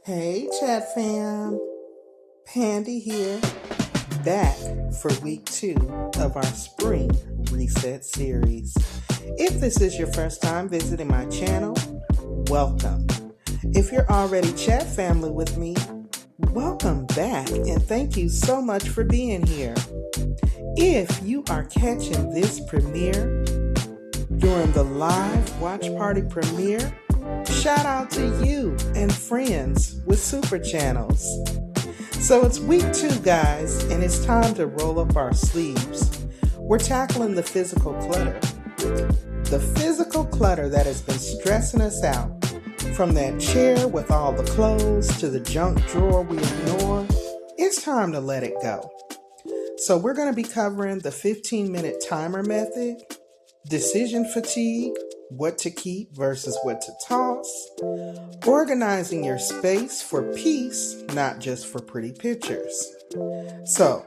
Hey, chat fam. Pandi here, back for week 2 of our spring reset series. If this is your first time visiting my channel, welcome. If you're already chat family with me, welcome back and thank you so much for being here. If you are catching this premiere during the live watch party premiere, shout out to you and friends with super channels. So it's week 2, guys, and it's time to roll up our sleeves. We're tackling the physical clutter. The physical clutter that has been stressing us out. From that chair with all the clothes to the junk drawer we ignore, it's time to let it go. So we're going to be covering the 15-minute timer method, decision fatigue, what to keep versus what to toss, organizing your space for peace, not just for pretty pictures. So,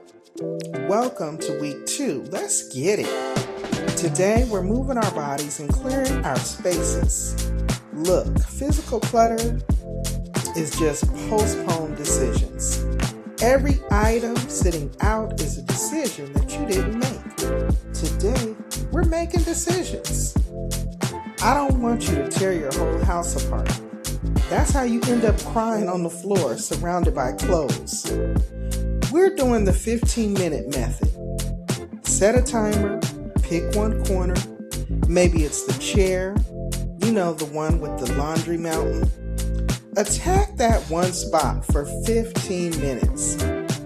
welcome to week 2. Let's get it. Today, we're moving our bodies and clearing our spaces. Look, physical clutter is just postponed decisions. Every item sitting out is a decision that you didn't make. Today, we're making decisions. I don't want you to tear your whole house apart. That's how you end up crying on the floor surrounded by clothes. We're doing the 15-minute method. Set a timer, pick one corner. Maybe it's the chair, the one with the laundry mountain. Attack that one spot for 15 minutes.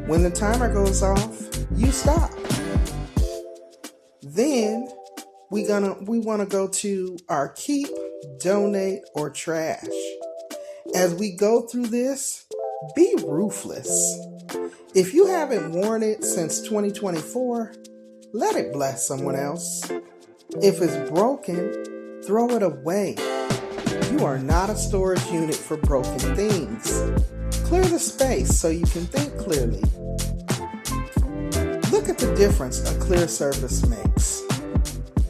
When the timer goes off, you stop. Then we want to go to our keep, donate, or trash. As we go through this, be ruthless. If you haven't worn it since 2024, let it bless someone else. If it's broken, throw it away. You are not a storage unit for broken things. Clear the space so you can think clearly. Look at the difference a clear surface makes.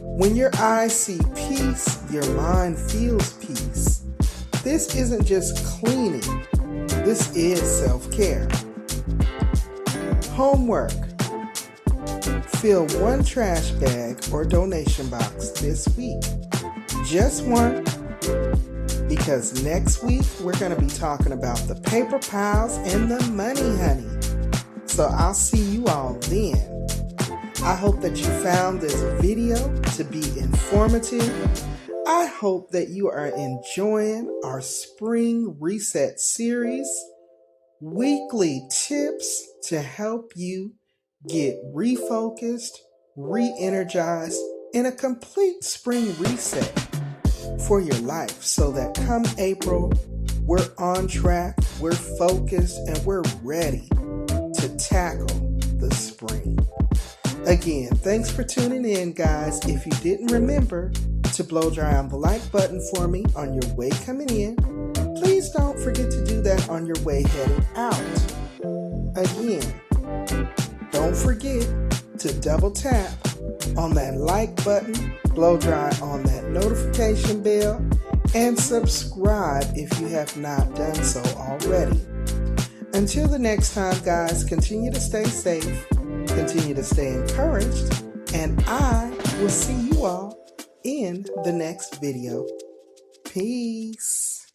When your eyes see peace, your mind feels peace. This isn't just cleaning. This is self-care. Homework. Fill one trash bag or donation box this week. Just one. Because next week, we're going to be talking about the paper piles and the money, honey. So I'll see you all then. I hope that you found this video to be informative. I hope that you are enjoying our spring reset series. Weekly tips to help you get refocused, re-energized, in a complete spring reset for your life, so that come April, we're on track, we're focused, and we're ready to tackle the spring. Again, thanks for tuning in, guys. If you didn't remember to blow dry on the like button for me on your way coming in, please don't forget to do that on your way heading out. Again, don't forget to double tap on that like button, blow dry on that notification bell, and subscribe if you have not done so already. Until the next time, guys, continue to stay safe, continue to stay encouraged, and I will see you all in the next video. Peace.